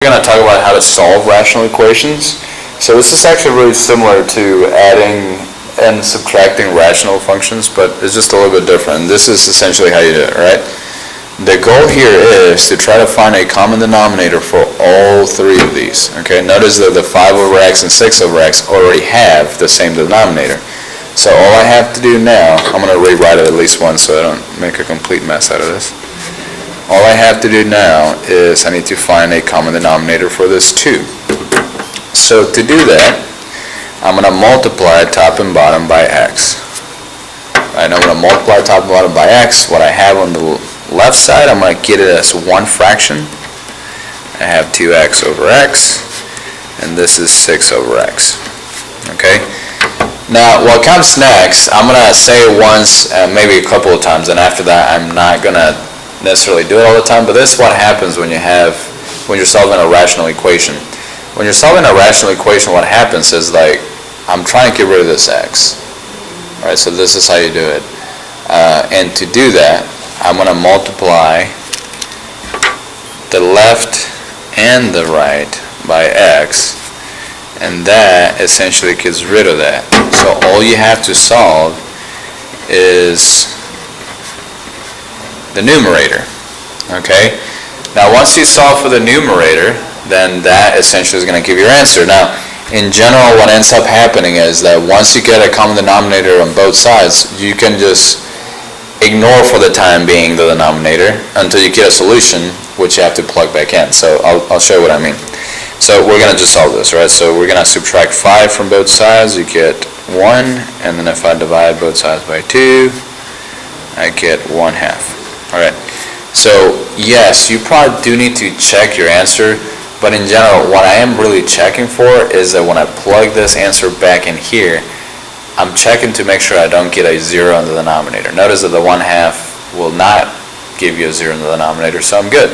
We're going to talk about how to solve rational equations. So this is actually really similar to adding and subtracting rational functions, but it's just a little bit different. This is essentially how you do it, right? The goal here is to try to find a common denominator for all three of these. Okay, notice that the 5 over x and 6 over x already have the same denominator. So all I have to do now, I'm going to rewrite it at least once so I don't make a complete mess out of this. All I have to do now is I need to find a common denominator for this 2. So to do that, I'm going to multiply top and bottom by x. Right, I'm going to multiply top and bottom by x. What I have on the left side, I'm going to get it as one fraction. I have 2x over x, and this is 6 over x. Okay? Now, what comes next, I'm going to say it once, maybe a couple of times, and after that, I'm not going to necessarily do it all the time, but this is what happens when you're solving a rational equation. When you're solving a rational equation, what happens is, like, I'm trying to get rid of this x. Alright, so this is how you do it. And to do that, I'm going to multiply the left and the right by x, and that essentially gets rid of that. So all you have to solve is the numerator. Okay? Now once you solve for the numerator, then that essentially is going to give your answer. Now, in general, what ends up happening is that once you get a common denominator on both sides, you can just ignore for the time being the denominator until you get a solution, which you have to plug back in. So I'll show you what I mean. So we're going to just solve this, right? So we're going to subtract 5 from both sides. You get 1, and then if I divide both sides by 2, I get 1/2. Alright, so yes, you probably do need to check your answer, but in general, what I am really checking for is that when I plug this answer back in here, I'm checking to make sure I don't get a 0 in the denominator. Notice that the 1/2 will not give you a 0 in the denominator, so I'm good,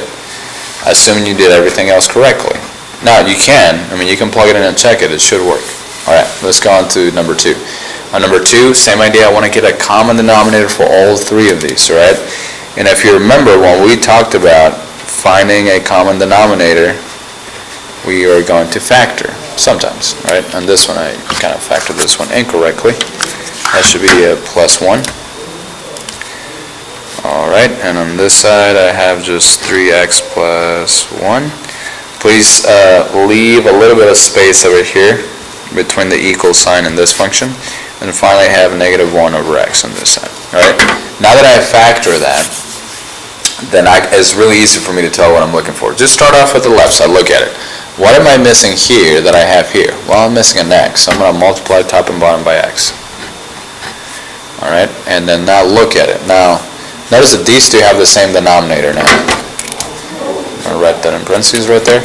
assuming you did everything else correctly. Now, you can plug it in and check it, it should work. Alright, let's go on to number 2. On number 2, same idea, I want to get a common denominator for all three of these, alright? And if you remember, when we talked about finding a common denominator, we are going to factor sometimes, right? On this one, I kind of factored this one incorrectly. That should be a +1. Alright, and on this side, I have just 3x plus 1. Please leave a little bit of space over here between the equal sign and this function. And finally, I have -1 over x on this side. Alright, now that I factor that, then it's really easy for me to tell what I'm looking for. Just start off with the left side, look at it. What am I missing here that I have here? Well, I'm missing an x, so I'm going to multiply top and bottom by x. Alright, and then now look at it. Now, notice that these two have the same denominator now. I'm going to write that in parentheses right there.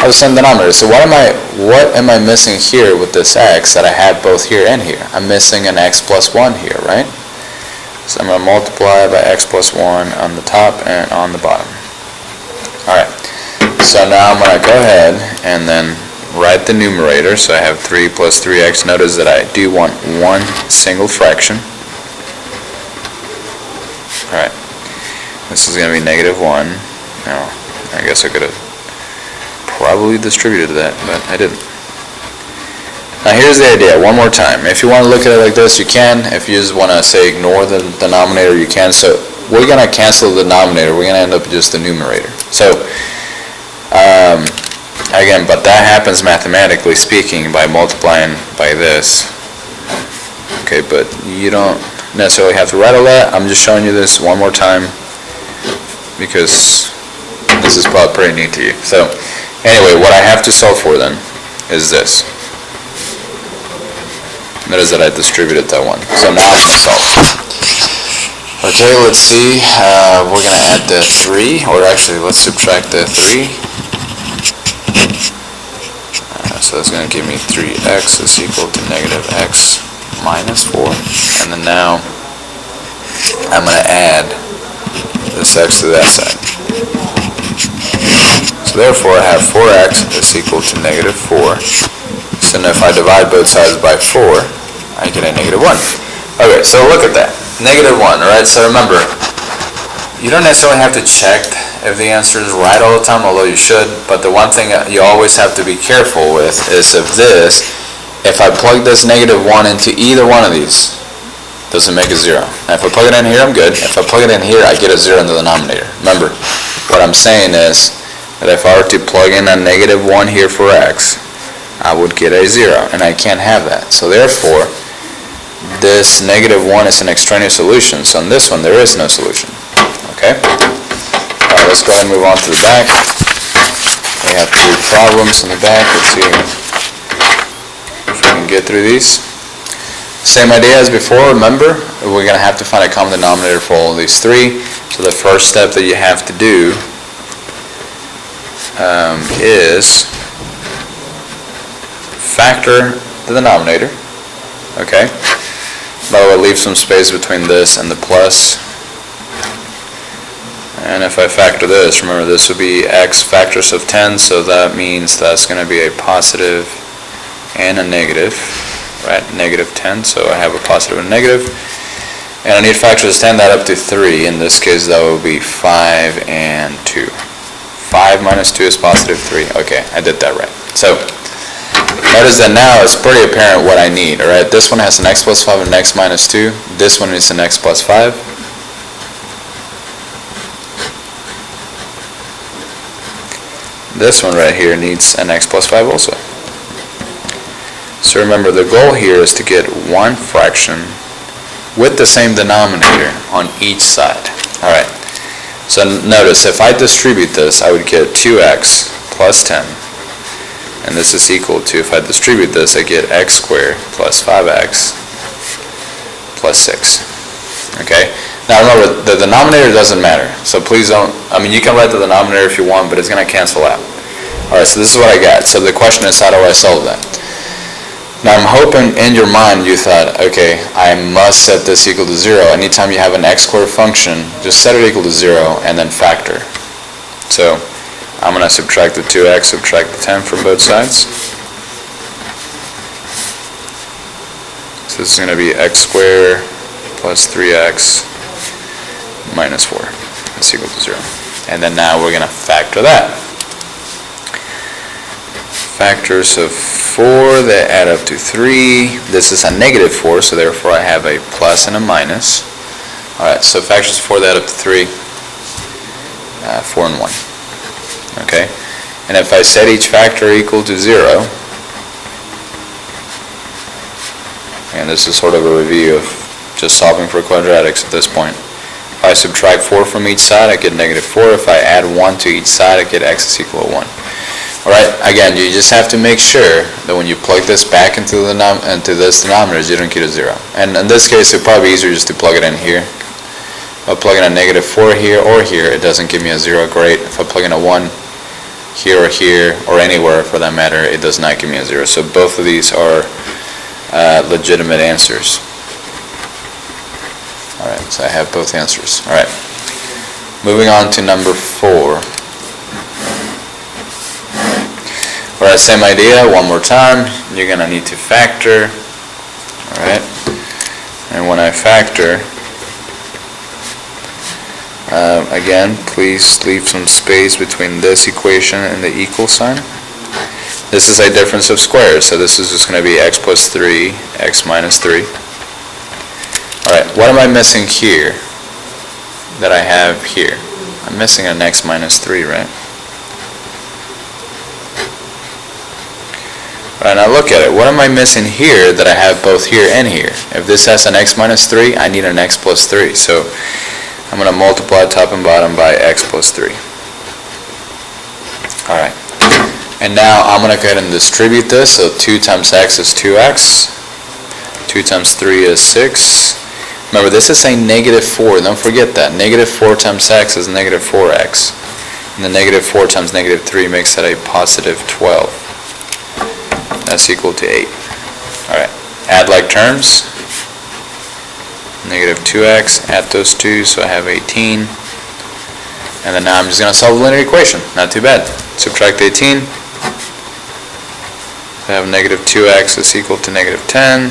Have the same denominator. So what am I missing here with this x that I have both here and here? I'm missing an x plus 1 here, right? So I'm going to multiply by x plus 1 on the top and on the bottom. Alright, so now I'm going to go ahead and then write the numerator. So I have 3 plus 3x. Notice that I do want one single fraction. Alright, this is going to be -1. Now, I guess I could have probably distributed that, but I didn't. Now here's the idea, one more time. If you want to look at it like this, you can. If you just want to say ignore the denominator, you can. So we're going to cancel the denominator. We're going to end up with just the numerator. So again, but that happens mathematically speaking by multiplying by this. Okay, but you don't necessarily have to write all that. I'm just showing you this one more time because this is probably pretty neat to you. So anyway, what I have to solve for then is this. Notice that I distributed that one. So now I can solve. Okay, let's see. We're going to add the 3, or actually let's subtract the 3. So that's going to give me 3x is equal to -x minus 4. And then now I'm going to add this x to that side. So therefore I have 4x is equal to -4. So now if I divide both sides by 4, I get a -1. Okay, so look at that. -1, alright? So remember, you don't necessarily have to check if the answer is right all the time, although you should, but the one thing you always have to be careful with is if I plug this -1 into either one of these, does it make a 0? Now if I plug it in here, I'm good. If I plug it in here, I get a 0 in the denominator. Remember, what I'm saying is that if I were to plug in a -1 here for x, I would get a 0, and I can't have that. So therefore, this -1 is an extraneous solution, so in this one there is no solution. Okay? Alright, let's go ahead and move on to the back. We have 3 problems in the back. Let's see if we can get through these. Same idea as before, remember, we're going to have to find a common denominator for all of these 3. So the first step that you have to do is factor the denominator. Okay? By the way, leave some space between this and the plus. And if I factor this, remember this would be x factors of 10, so that means that's going to be a positive and a negative, right? -10, so I have a positive and a negative. And I need factors of 10 that up to 3. In this case, that would be 5 and 2. 5 minus 2 is positive 3. Okay, I did that right. So notice that now it's pretty apparent what I need, alright? This one has an x plus 5 and an x minus 2. This one is an x plus 5. This one right here needs an x plus 5 also. So remember, the goal here is to get one fraction with the same denominator on each side. Alright, so notice if I distribute this, I would get 2x plus 10. And this is equal to, if I distribute this, I get x squared plus 5x plus 6. Okay? Now remember, the denominator doesn't matter. So please don't, you can write the denominator if you want, but it's going to cancel out. Alright, so this is what I got. So the question is, how do I solve that? Now I'm hoping in your mind you thought, okay, I must set this equal to 0. Anytime you have an x squared function, just set it equal to 0 and then factor. So I'm going to subtract the 2x, subtract the 10 from both sides. So this is going to be x squared plus 3x minus 4. That's equal to 0. And then now we're going to factor that. Factors of 4 that add up to 3. This is a -4, so therefore I have a plus and a minus. Alright, so factors of 4 that add up to 3. 4 and 1. Okay, and if I set each factor equal to 0, and this is sort of a review of just solving for quadratics at this point. If I subtract 4 from each side, I get -4. If I add 1 to each side, I get x is equal to 1. Alright, again, you just have to make sure that when you plug this back into this denominator, you don't get a 0. And in this case, it would probably be easier just to plug it in here. If I plug in a -4 here or here, it doesn't give me a 0, great. If I plug in a 1 here, or anywhere for that matter, it does not give me a 0. So both of these are legitimate answers. Alright, so I have both answers. Alright, moving on to number 4. Alright, same idea, one more time. You're going to need to factor. Alright, and when I factor, again, please leave some space between this equation and the equal sign. This is a difference of squares, so this is just going to be x plus 3, x minus 3. Alright, what am I missing here that I have here? I'm missing an x minus 3, right? Alright, now look at it. What am I missing here that I have both here and here? If this has an x minus 3, I need an x plus 3. So I'm going to multiply top and bottom by x plus 3. Alright. And now I'm going to go ahead and distribute this. So 2 times x is 2x. 2 times 3 is 6. Remember, this is a -4. Don't forget that. -4 times x is -4x. And the -4 times -3 makes that a positive 12. That's equal to 8. Alright. Add like terms. -2x, add those two, so I have 18. And then now I'm just going to solve the linear equation. Not too bad. Subtract 18. I have -2x is equal to -10.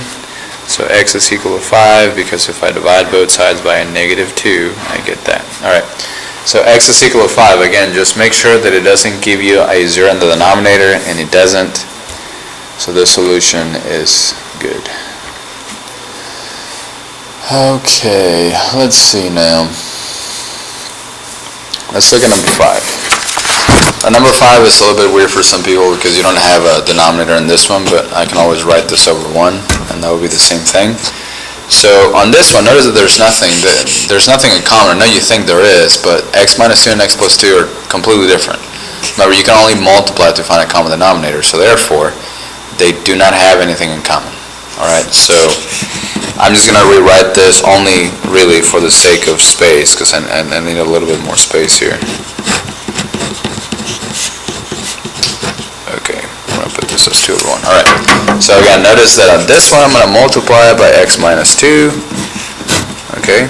So x is equal to 5, because if I divide both sides by a -2, I get that. Alright. So x is equal to 5. Again, just make sure that it doesn't give you a 0 in the denominator, and it doesn't. So the solution is good. Okay, let's see now. Let's look at number 5. Number 5 is a little bit weird for some people because you don't have a denominator in this one, but I can always write this over 1, and that would be the same thing. So on this one, notice that there's nothing in common. I know you think there is, but x minus 2 and x plus 2 are completely different. Remember, you can only multiply to find a common denominator, so therefore, they do not have anything in common. Alright, so I'm just going to rewrite this only really for the sake of space, because I need a little bit more space here. Okay, I'm going to put this as 2 over 1. Alright, so again, notice that on this one I'm going to multiply by x minus 2. Okay,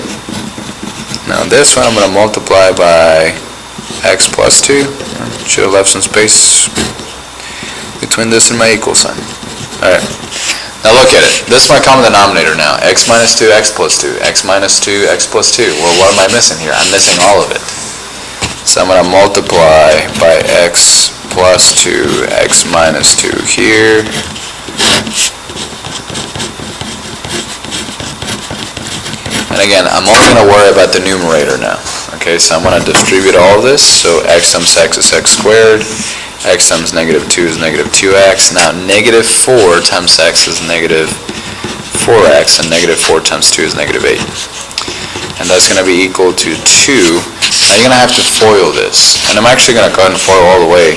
now on this one I'm going to multiply by x plus 2. Should have left some space between this and my equal sign. Alright, now look at it. This is my common denominator now. X minus 2, x plus 2. X minus 2, x plus 2. Well, what am I missing here? I'm missing all of it. So I'm going to multiply by x plus 2, x minus 2 here. And again, I'm only going to worry about the numerator now. Okay, so I'm going to distribute all of this. So x times x is x squared. X times negative 2 is negative 2x. Now negative 4 times x is negative 4x, and negative 4 times 2 is negative 8. And that's going to be equal to 2. Now you're going to have to FOIL this. And I'm actually going to go ahead and FOIL all the way.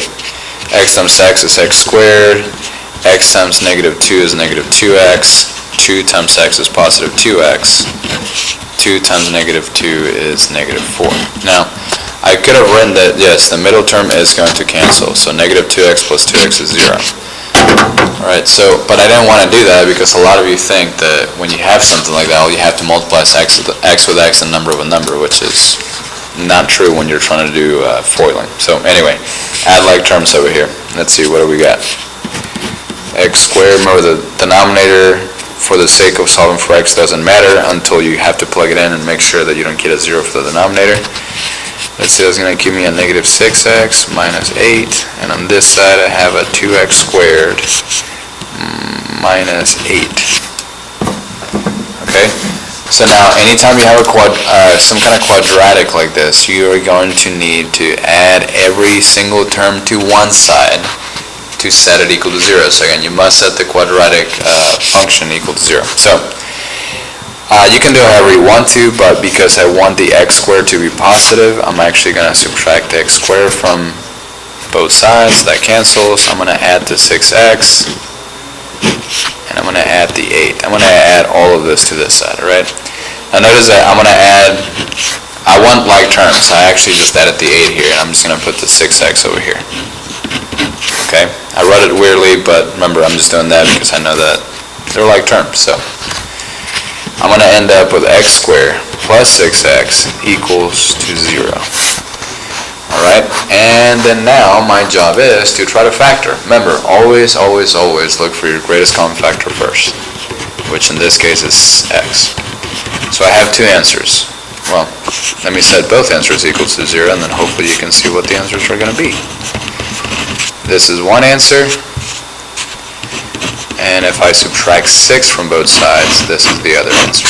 X times x is x squared. X times negative 2 is negative 2x. 2 times x is positive 2x. 2 times negative 2 is negative 4. Now, I could have written that, yes, the middle term is going to cancel, so negative 2x plus 2x is 0. Alright, so, but I didn't want to do that because a lot of you think that when you have something like that, you have to multiply x with x and number with number, which is not true when you're trying to do FOILing. So anyway, add like terms over here. Let's see, what do we got? X squared, remember the denominator, for the sake of solving for x, doesn't matter until you have to plug it in and make sure that you don't get a 0 for the denominator. Let's see, that's going to give me a negative 6x minus 8, and on this side I have a 2x squared minus 8. Okay, so now anytime you have some kind of quadratic like this, you are going to need to add every single term to one side to set it equal to 0. So again, you must set the quadratic function equal to 0. So you can do it however you want to, but because I want the x squared to be positive, I'm actually going to subtract x squared from both sides. That cancels. I'm going to add the 6x, and I'm going to add the 8. I'm going to add all of this to this side, right? Now notice that I'm going to add, I want like terms, so I actually just added the 8 here, and I'm just going to put the 6x over here. Okay? I wrote it weirdly, but remember, I'm just doing that because I know that they're like terms, so I'm going to end up with x squared plus 6x equals to 0. Alright, and then now my job is to try to factor. Remember, always, always, always look for your greatest common factor first, which in this case is x. So I have two answers. Well, let me set both answers equals to 0, and then hopefully you can see what the answers are going to be. This is one answer, and if I subtract 6 from both sides, this is the other answer.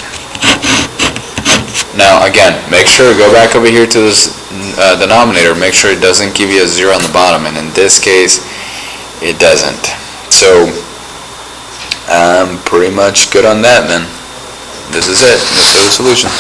Now again, make sure to go back over here to this denominator, make sure it doesn't give you a 0 on the bottom, and in this case, it doesn't. So, I'm pretty much good on that then. This is it. Let's go to solutions.